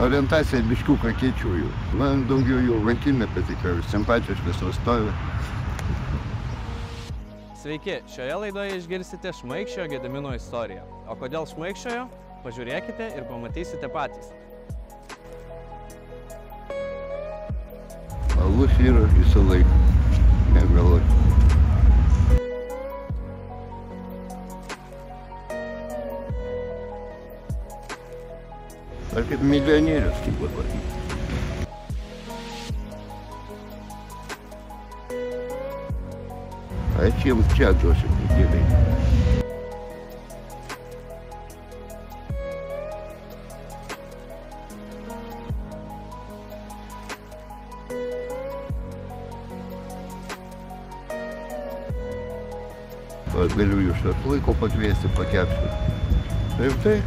Orientacija biškiuką keičiu jų. Man daugiau jų rankinė patikė, simpatiškas stovi. Sveiki, šioje laidoje išgirsite Šmaikščiojo Gedimino istoriją. O kodėl šmaikščiojo? Pažiūrėkite ir pamatysite patys. Alus yra visą laiką, negalvoti. Aš kaip milijonierius, kaip dabar. Aš jiems čia duosiu pinigėliai. Aš galiu jūs laiko pakviesti, pakepsiu. Taip.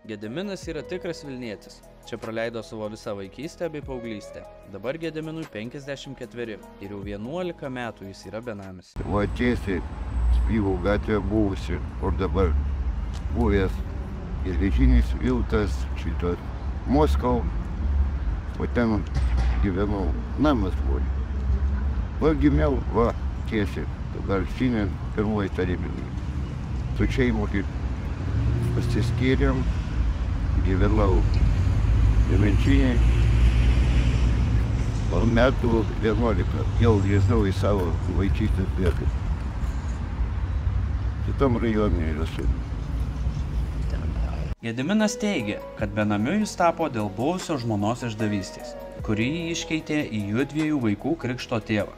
Gediminas yra tikras Vilnietis. Čia praleido savo visą vaikystę bei paauglystę. Dabar Gediminui 54 ir jau 11 metų jis yra benamis. Va tiesiai Spyvų gatvė buvusi, kur dabar buvęs geležinis viltas, šitas Moskau, o ten gyvenau, namas buvo. Va gimiau, va tiesiai, dabar šiandien pirmoji tarybinė. Su šeimu pasiskyrėm, gyvenau Nemenčinėj, o metų 11 jau grįžau į savo vaikystės vietą. Šitam rajone esu. Gediminas teigia, kad benamiu jis tapo dėl buvusio žmonos išdavystės, kurį jį iškeitė į jųdviejų vaikų krikšto tėvą.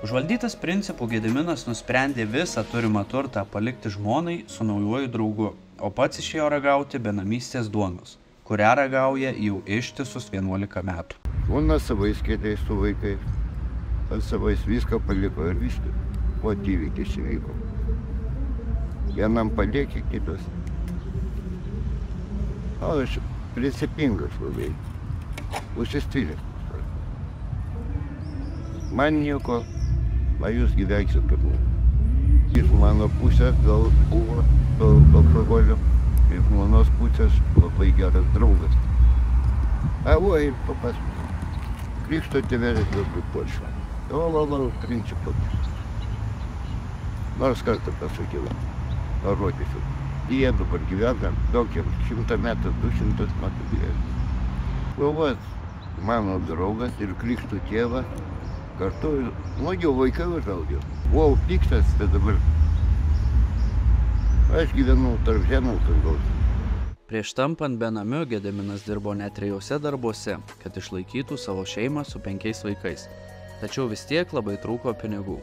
Užvaldytas principų Gediminas nusprendė visą turimą turtą palikti žmonai su naujuoju draugu, o pats išėjo ragauti benamystės duonos, kurią ragauja jau ištisus 11 metų. Žmona savais kėdės su vaikais, aš savais viską paliko ir viską, o įvykis įvyko. Vienam paliekė, kitas. O aš principingas labai, užsistylęs. Man nieko, o jūs gyvenksit pirmų. Iš mano pusės gal buvo alkoholio, iš žmonos pusės labai geras draugas. O ir papasakosiu. Krikšto tėvelis labai Polšą. O, principas. Nors kartą pasakiau, parodysiu. Jie dabar gyvena daugiau, 100 metų, 200 metų gyvena. O, mano draugas ir krikšto tėvas kartu, jau vaikai užaugė. Buvau piktas, bet dabar aš gyvenau tarp žemės dangaus. Prieš tampant benamiu Gediminas dirbo net 3 darbuose, kad išlaikytų savo šeimą su 5 vaikais. Tačiau vis tiek labai trūko pinigų.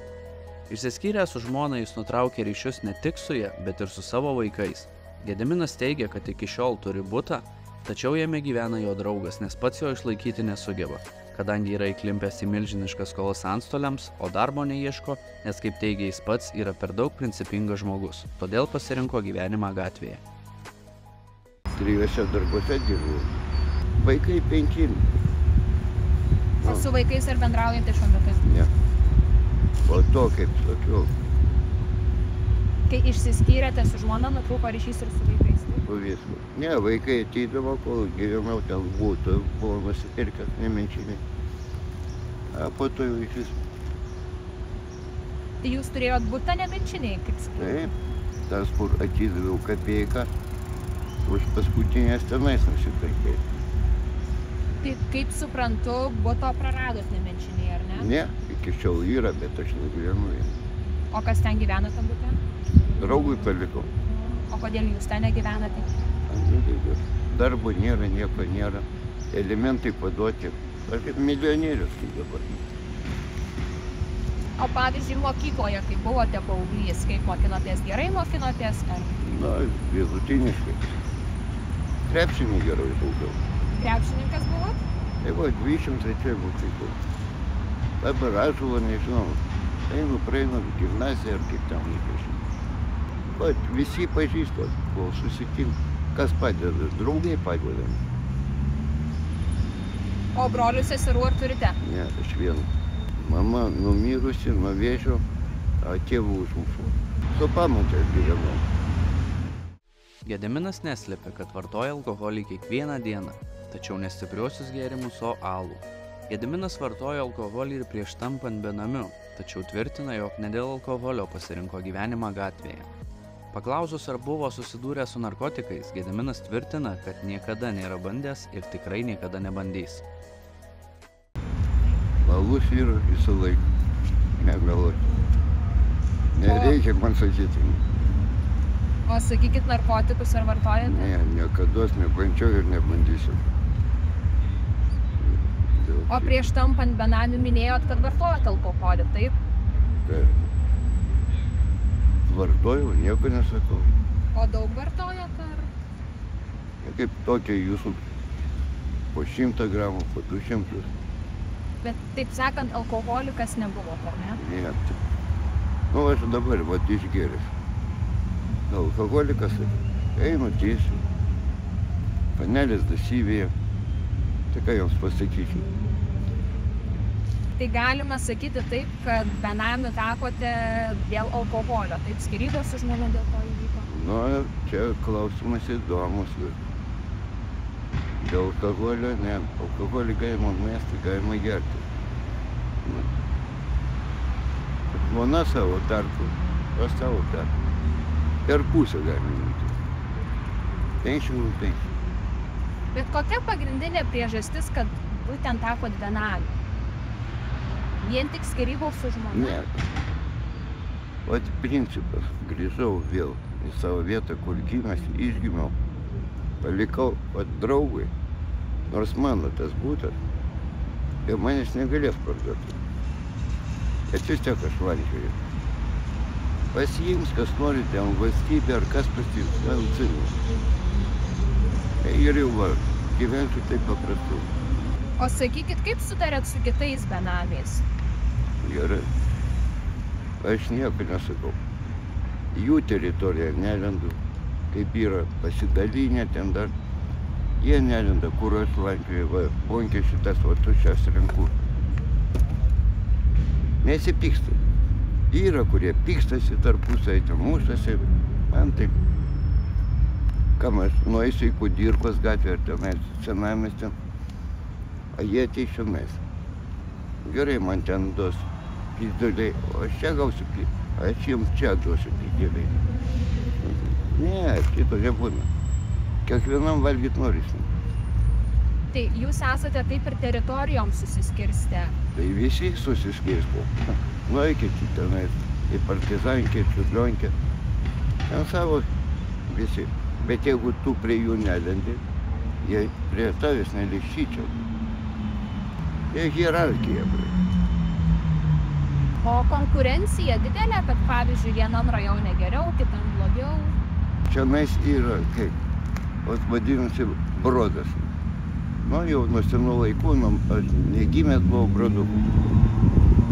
Išsiskyręs su žmona jis nutraukė ryšius ne tik su ja, bet ir su savo vaikais. Gediminas teigia, kad iki šiol turi butą, tačiau jame gyvena jo draugas, nes pats jo išlaikyti nesugeba, kadangi yra įklimpęs į milžiniškas skolas antstoliams, o darbo neieško, nes kaip teigia jis pats yra per daug principingas žmogus, todėl pasirinko gyvenimą gatvėje. 3 darbuose dirbu. Vaikai 5. O su vaikais ar bendraujate šiuo metu? Ne. O to, kaip sakiau. Kai išsiskyrėte su žmona, nutrūko ryšys ir su vaikais? Po visko. Ne, vaikai ateidavo, kol gyvenau ten būtų, buvo nusipirkęs Nemenčinėj. O po to jau išvis. Tai jūs turėjot butą Nemenčinėj, kaip sakiau? Taip, tas, kur atidaviau kapeiką, už paskutinės tenais nusipirkėjai. Tai kaip suprantu, buto praradot Nemenčinėj, ar ne? Ne, iki šiol yra, bet aš negyvenu. O kas ten gyvena tam bute? Draugui palikau. O kodėl jūs ten negyvenate? Darbo nėra, nieko nėra. Elementai paduoti. Aš kaip milijonierius kaip dabar. O pavyzdžiui, mokykloje, kai buvote paauglys, kaip mokinotės, gerai mokinotės? Ar... Na, vidutiniškai. Krepšinį gerai daugiau. Krepšininkas buvot? Tai buvo 23 mokyklų. Dabar Ąžuolo nežinau. Einu, praeinu gimnaziją ar kaip ten įpėšinu. Bet visi pažįstos, kol susitink. Kas padeda? Draugai padeda. O brolių seserų ar turite? Ne, aš vienu. Mama numirusi nuo vėžio, o tėvų užmušo. Su pamotė gyvenau. Gediminas neslėpė, kad vartoja alkoholį kiekvieną dieną, tačiau ne stipriuosius gėrimus, o alų. Gediminas vartojo alkoholį ir prieš tampant benamiu, tačiau tvirtina, jog ne dėl alkoholio pasirinko gyvenimą gatvėje. Paklausus, ar buvo susidūrę su narkotikais, Gediminas tvirtina, kad niekada nėra bandęs ir tikrai niekada nebandys. Balus yra visą laiką. Negalvoju. Nereikia man sakyti. O sakykit, narkotikus ar vartojate? Ne, niekados nebandžiau ir nebandysiu. O prieš tampant benamiu minėjot, kad vartojat alkoholį, taip? Taip. Vartojau, nieko nesakau. O daug vartojat ar? Kaip tokia jūsų po 100 gramų, po 200. Bet taip sakant, alkoholikas nebuvo, ar ne? Ne. Nu, aš dabar, vat, išgėręs. Alkoholikas, einu tiesiu. Panelės dasyvėje. Tai ką jums pasakyčiau? Tai galima sakyti taip, kad benamiu tapote dėl alkoholio. Taip, skyrybos su žmona dėl to įvyko? Nu, čia klausimas įdomus. Dėl alkoholio, ne. Alkoholį galima mesti, galima gerti. Žmona savo tarpu, aš savo tarpu. Per pusę galima imti. 505. Bet kokia pagrindinė priežastis, kad būtent tapot benamiu? Vien tik skyrybos su žmona? Ne. Vat principas. Grįžau vėl į savo vietą, kur gimęs, išgimiau. Palikau vat draugui, nors mano tas būtas, ir manęs negalės parduoti. Bet vis tiek aš važiuoju. Pasiims, kas nori, ten valstybė ar kas pasiims, medicina. Ir jau va, gyvensiu taip paprastai. O sakykit, kaip sutarėt su kitais benamiais? Gerai. Aš nieko nesakau. Jų teritoriją nelendu, kaip yra pasidalinę ten dar. Jie nelenda, kur aš lankioju, va, bonkė šitas, va, tuščias renku. Nesipyksta. Yra, kurie pykstasi tarpusai, ten mušasi, man taip. Kam aš nueisiu į Kudirkos gatvę ar tenais senamiestį, o jie ateis čionais. Gerai, man ten duos pizduliai, o aš čia gausiu pizduliai, aš jums čia duosiu pizduliai. Ne, kito nebūna. Kiekvienam valgyt norisi. Tai jūs esate taip ir teritorijom susiskirstę. Tai visi susiskirsto. Nueikit tenais, į Partizankę, Čiurlionkę. Ten savo visi. Bet jeigu tu prie jų nelendi, jie prie tavęs nelišyčiau. Jie hierarchija. O konkurencija didelė, kad pavyzdžiui vienam rajone geriau, kitam blogiau? Čionais yra, kaip, vadinasi, brodas. Nu, jau nuo senų laikų, aš negimęs buvau brodukų.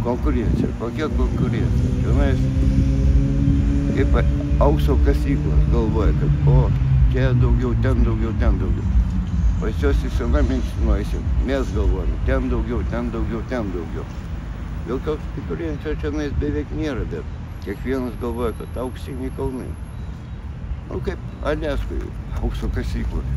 Konkurencija. Kokia konkurencija? Čionais, kaip aukso kasyklos galvoja, kad o, čia daugiau, ten daugiau, ten daugiau. Pas juos į senamiestį nueisim, mes galvojame, ten daugiau, ten daugiau, ten daugiau. Jokios konkurencijos čionais beveik nėra, bet kiekvienas galvoja, kad auksiniai kalnai. Nu, kaip Aliaskoje, aukso kasyklos.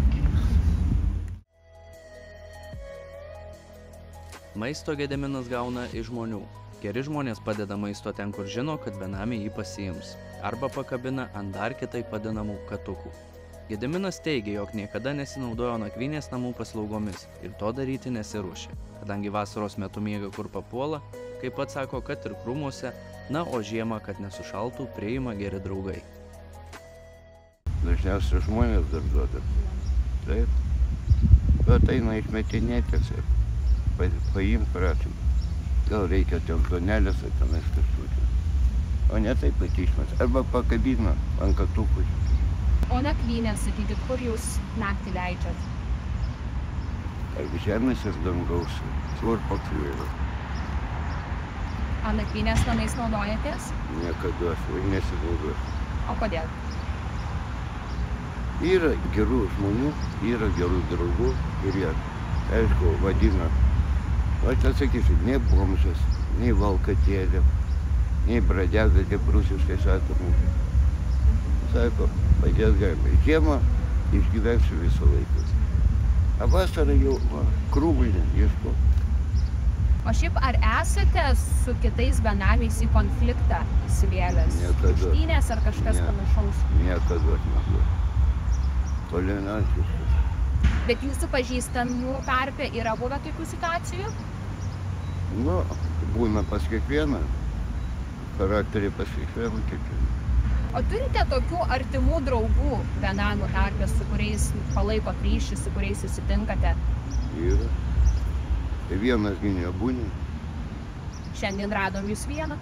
Maisto Gediminas gauna iš žmonių. Geri žmonės padeda maisto ten, kur žino, kad benamiai jį pasiims. Arba pakabina ant dar kitaip vadinamų katukų. Gediminas teigia, jog niekada nesinaudojo nakvynės namų paslaugomis ir to daryti nesiruošė, kadangi vasaros metu miega kur papuola, kaip pats sako, kad ir krūmuose, na, o žiemą, kad nesušaltų, priima geri draugai. Dažniausiai žmonės dar duoda. Taip. Bet eina išmetinėtis ir paimti prašym. Gal reikia ten tonelės, ar tenais kažkokį. O ne taip pat išmes. Arba pakabina ant katukų. O nakvynė, sakykit, kur jūs naktį leidžiat? Ar žemės ir dangaus. Svor pakliuoja. O nakvynės namais naudojatės? Niekada aš nesinaudoju. O kodėl? Yra gerų žmonių, yra gerų draugų ir jie aišku, vadina. O čia sakysiu, nei bomžas, nei valkatėlė, nei bradega, kaip rusiškai sakoma. Sako, padės galima. Žiemą išgyvensiu visą laiką. A vasarą jau krūmai ieško. O šiaip ar esate su kitais benamiais į konfliktą įsivėlęs? Niekada. Muštynės ar kažkas Ne. panašaus? Niekada nebuvo. Tolerantiškas. Bet jūsų pažįstamų tarpe yra buvę tokių situacijų? Nu, būna pas kiekvieną. Charakterį pas kiekvieną. O turite tokių artimų draugų benamių tarpe, su kuriais palaikot ryšį, su kuriais susitinkate? Yra. Tai vienas gi nebūni. Šiandien radom jūs vieną.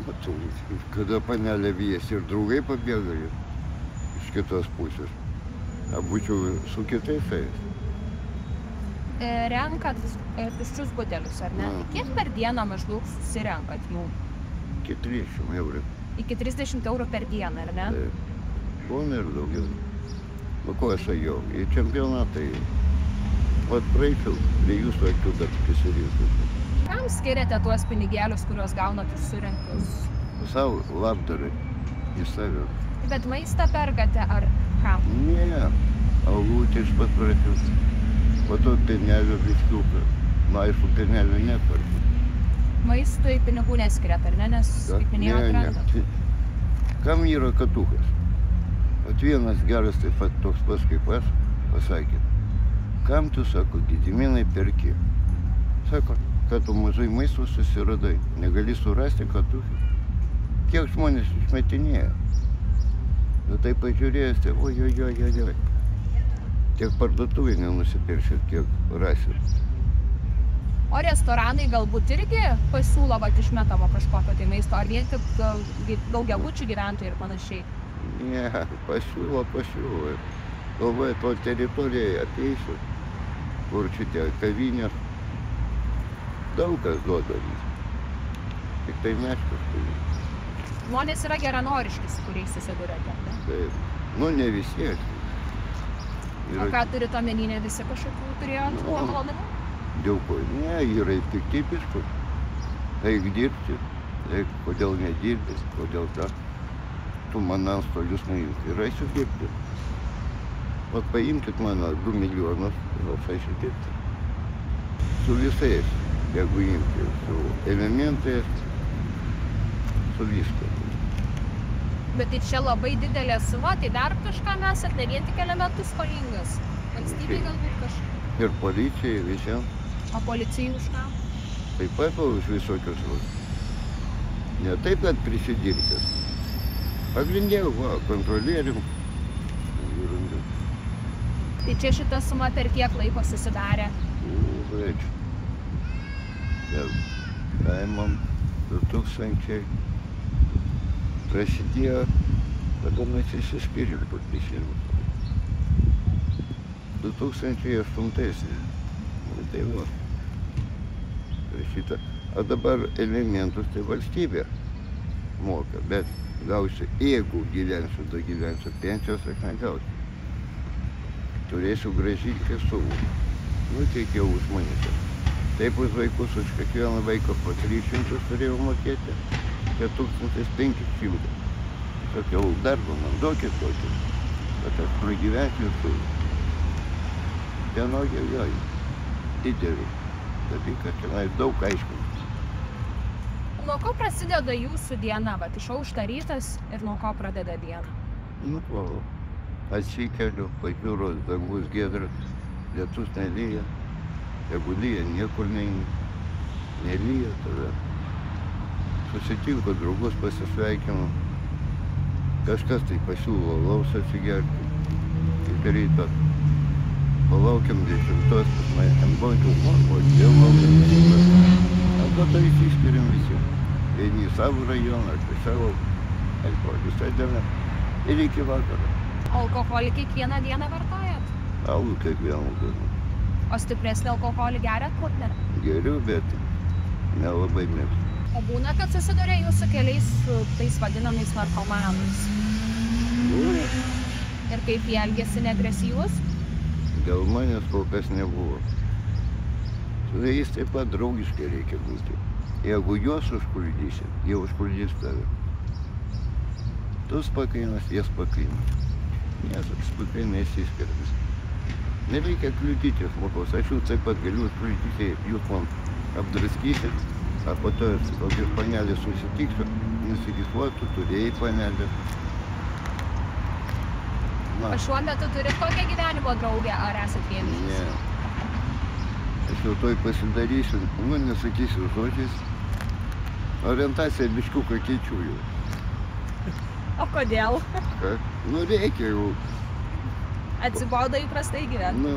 Matau, kada panelė viesi ir draugai pabėga iš kitos pusės. Būčiau su kitais tais. Renkat tuščius butelius, ar ne? Na. Kiek per dieną maždaug susirenkat jų? Iki 300 eurų. Iki 30 eurų per dieną, ar ne? Tai būna ir daugiau. Nu ko aš ėjau? Į čempionatą ėjau. Vat praeičiau, prie jūsų akių dar prisirinkti. Kam skiriate tuos pinigėlius, kuriuos gaunat už surinktus? Savo labdarai į save. Bet maistą perkate ar kam? Ne, alūtį iš pat pradžių. Po to pienelio biškiuką. Nu, aišku, pienelio neperku. Maistui pinigų neskiriat, ar ne? Nes, kaip minėjau, atrandat. Kam yra katukas? Vat vienas geras taip pat toks pas kaip aš pasakė. Kam tu, sako, Gediminai perki? Sako, kad tu mažai maisto susiradai, negali surasti katukį. Kiek žmonės išmetinėja? Nu tai pažiūrėjęs, tai oi. Tiek parduotuvė nenusipiršit, kiek rasit. O restoranai galbūt irgi pasiūlo vat išmetamo kažkokio tai maisto, ar vien tik daugiabučių gyventojai ir panašiai? Ne, pasiūlo. Galvoju, to teritoriją ateisiu, kur šitie kavinės. Daug kas duoda. Tik tai meškas turi. Žmonės yra geranoriški, su kuriais susiduriate, ne? Taip. Nu, ne visi. O ką turit omeny, ne visi kažkokių turėjo Nu. nuomonę? Dėl ko? Ne, yra piktybiškų. Eik dirbti. Eik, kodėl nedirbi, kodėl tą. Tu man antstolius neimk ir eisiu dirbti. Vat paimkit mano 2 milijonus ir aš eisiu dirbti. Su visais, jeigu imti, su elementais, su viską. Bet tai čia labai didelė suma, tai dar kažkam esat, ne vien tik elementus skolingas. Valstybei galbūt kažką. Ir policijai visiems. O policijai už ką? Taip pat už visokius. Ne taip, kad prisidirbęs. Pagrindėjau, kontrolierium. Tai čia šita suma per kiek laiko susidarė? Grečiu. Paimam 2000. Prasidėjo, kada mes įsiskyrėm po 2008. Tai va. Šitą. O dabar elementus tai valstybė moka, bet gausiu, jeigu gyvensiu, tai gyvensiu, pensijos aš negausiu. Turėsiu grąžinti savo. Nu, kiek jau už manęs. Taip už vaikus, už kiekvieną vaiką po 300 turėjau mokėti, 1500. Sakiau, darbą man duokit tokį, kad aš pragyvensiu su vienogė dideliu. Dalykas, čia daug aiškintis. Nuo ko prasideda jūsų diena? Vat išaušta rytas ir nuo ko pradeda diena? Nu, o atsikeliu, pažiūros, dangus giedras, lietus nelyja. Jeigu lyja, niekur nelyja, tada susitinku, draugus pasisveikinu. Kažkas tai pasiūlo alaus atsigerti. Iki ryto palaukiam 10, pas mane ten buvo, o dėl laukiam. Arba tai išsiskiriam visi. Vieni į savo rajoną, aš į savo, visą dieną ir iki vakaro. Alkoholį kiekvieną dieną vartojat? Alų kiekvieną dieną. O stipresnį alkoholį geriat, kur ne? Geriu, bet nelabai mėgstu. O būna, kad susiduria jūsų keliais su tais vadinamais narkomanais? Būna. Ir kaip jie elgiasi, neagresyvus? Dėl manęs kol kas nebuvo. jais taip pat draugiškai reikia būti. Jeigu juos užpuldysi, jie užpuldys tave. Tus pakainas, jas pakainas. Jas apskritai nesiskiria. Nereikia kliudyti žmogaus. Aš jų taip pat galiu užpuldyti, jūs man apdraskysit, ar po to kokius panelės susitiksiu, nesakys, va, tu turėjai panelę. O šiuo metu turit kokią gyvenimo draugę, ar esat vienišas? Ne. Aš jau toj pasidarysiu, nesakysiu žodžiais. Orientaciją biškiuką keičiu jau. O kodėl? Kad? Reikia jau. Atsibodo įprastai gyventi?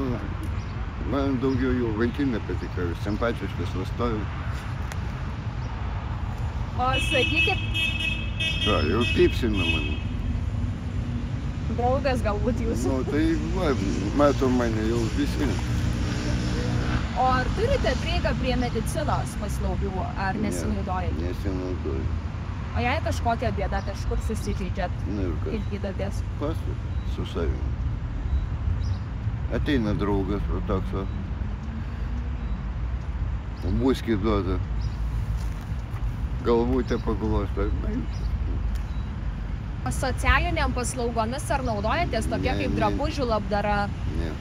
Man daugiau jau vaikinė patika, simpatiškas vastoju. O sakykit... Jau pypsina man. Draugas galbūt jūsų? Tai va, mato mane jau visi. O ar turite prieigą prie medicinos paslaugių, ar nesinaudojate? Nesinaudoju. O jei kažkokia bėda, kažkur susižeidžiat, kaip gydotės? Pas su savimi. Ateina draugas, o toks va. Buskį duoda. Galvutę paglosto. O socialiniam paslaugomis ar naudojatės tokia kaip drabužių labdara? Ne,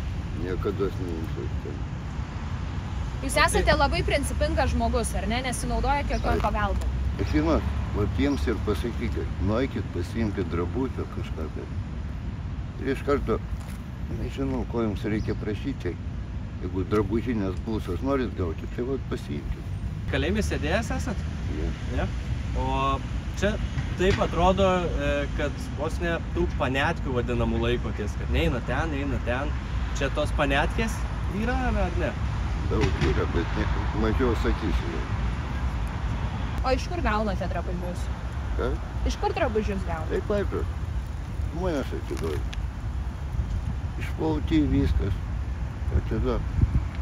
niekada neįsiu. Jūs esate labai principingas žmogus, ar ne? Nesinaudojate jokioj pagalbą? Žinot, vat jiems ir pasakykit, nueikit pasiimti drabužio kažką. Ir iš karto, nežinau, ko jums reikia prašyti. Jeigu drabužinės blusas norit gauti, tai vat pasiimkit. Kalėjime sėdėjęs esat? Ne. O čia taip atrodo, kad vos ne tų paniatkių vadinamų laikotės, kad neina ten. Čia tos paniatkės yra ar ne? Daug yra, bet mažiau sakysiu. O iš kur gaunate drabužius? Ką? Iš kur drabužius gaunate? Taip pat, žmonės atiduoja. Išplauti viskas. Atiduoja.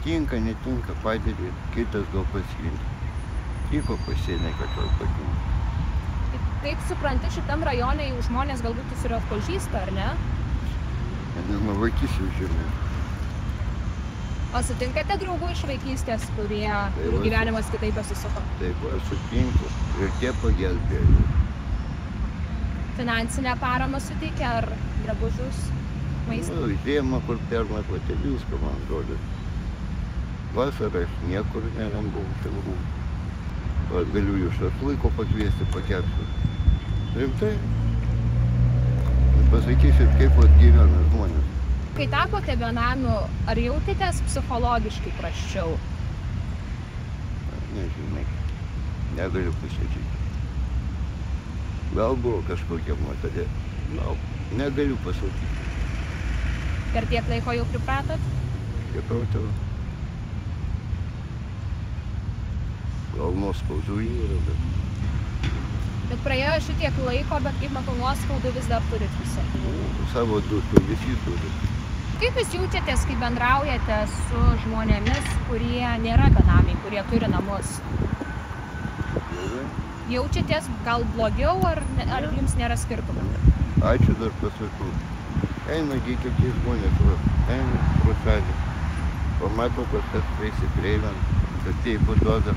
Tinka, netinka, padėdė, kitas gal pasiimti. Tiko pasienė, kad gal patinka. Kaip supranti, šitam rajone jau žmonės galbūt jūs ir atpažįsta, ar ne? Nes nuo vaikystės žinai. O sutinkate draugų iš vaikystės, kurių gyvenimas kitaip pasisuko? Taip, aš sutinku ir tie pagelbėjo. Finansinę paramą suteikia ar drabužius, maistą? Žiemą, kur pernakvoti, viską man duoda. Vasarą aš niekur nerambau filmų. Galiu jų šašlyko pakviesti, pakepsiu. Rimtai? Pasakysit, kaip gyvena žmonės. Kai tapote benamiu, ar jautėtės psichologiškai prasčiau? Nežinai, negaliu pasakyti. Gal buvo kažkokia moterė, gal negaliu pasakyti. Per tiek laiko jau pripratot? Pripratau. Gal nuospaudų yra, Bet praėjo šitiek laiko, bet kaip matau, nuoskaudų vis dar turit visą. Savo dušų visi turi. Kaip jūs jaučiatės, kai bendraujate su žmonėmis, kurie nėra benamiai, kurie turi namus? Jaučiatės gal blogiau, ar jums nėra skirtumo? Ačiū dar pasakau. Eina tokie žmonės, eina pro šalį. Pamato, kad kas prisiprieinant, kad tai paduoda.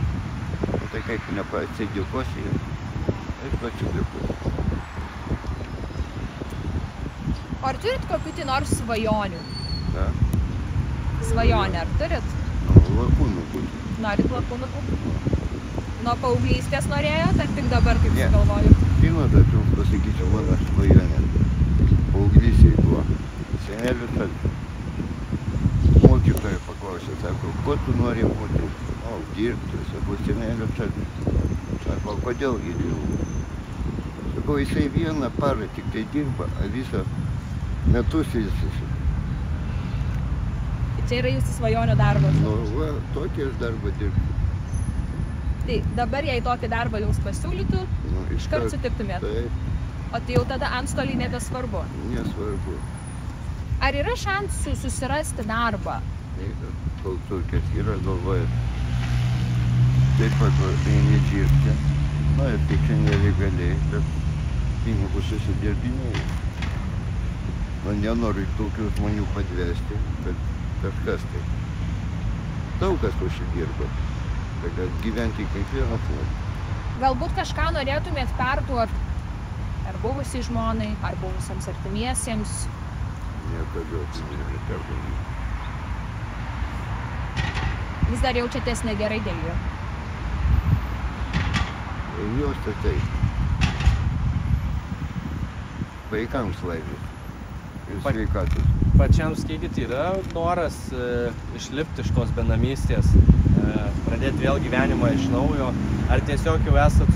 Tai kaip nepasidėkosi, aš pasidėkosi. Ar turit kokių tai nors svajonių? Ką? Svajonę, ar turit? Lakūnų būti. Norit lakūnų būti? Nuo paauglystės norėjot, ar tik dabar kaip sugalvoju? Žinot, aš jums pasakyčiau, mano svajonė. Paauglystėje buvo. Senelių šalį. Mokytoja paklausė, sako, ko tu nori būti? Dirbti, sako, senelių šalį. Sako, kodėlgi dirbu? Sako, jisai vieną parą tik tai dirba, o visą metus ilsisi. Čia yra jūsų svajonių darbas. Va, tokį aš darbą dirbu. Tai dabar, jei tokį darbą jums pasiūlytų, iškart sutiktumėt. Taip. O tai jau tada antstoliai nebesvarbu. Nesvarbu. Ar yra šansų susirasti darbą? Kol tokias yra, galvojat. Taip pat eini dirbti. Na ir tik čia nelegaliai, bet pinigus susidirbinėjai. Man nenoriu tokių žmonių padvesti, bet kažkas tai. daug kas užsidirba. Tai kad gyventi kiekvienas nori. Galbūt kažką norėtumėt perduoti ar buvusiai žmonai, ar buvusiems artimiesiems. Niekada neperduodu. Vis dar jaučiatės negerai dėl jų. Jos tai taip. Vaikams laimės ir sveikatos. Pačiam skaityti yra noras išlipti iš tos benamystės, pradėti vėl gyvenimą iš naujo, ar tiesiog jau esat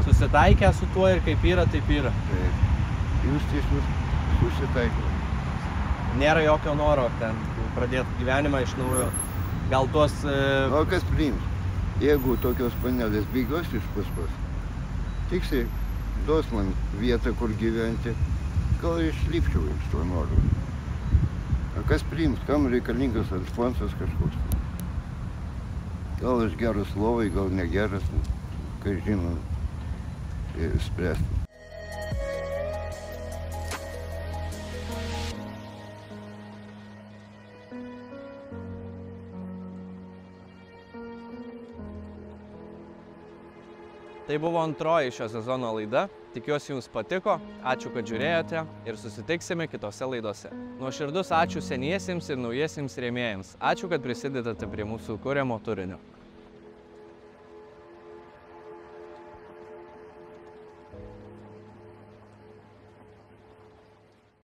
susitaikę su tuo ir kaip yra, taip yra? Taip. Jūs tiesiog susitaikėte. Nėra jokio noro ten pradėti gyvenimą iš naujo. Gal tuos... O kas priims? Jeigu tokios panelės bėgos iš paskos, tiksliai duos man vietą, kur gyventi, gal išlipčiau iš to noro. O kas priims, kam reikalingas alfonsas kažkoks? Gal aš geras lovai, gal negeras, kai žino, spręsti. Tai buvo antroji šio sezono laida. Tikiuosi jums patiko, ačiū, kad žiūrėjote ir susitiksime kitose laidose. Nuoširdus ačiū seniesiems ir naujiesiems rėmėjams. Ačiū, kad prisidedate prie mūsų kuriamo turinio.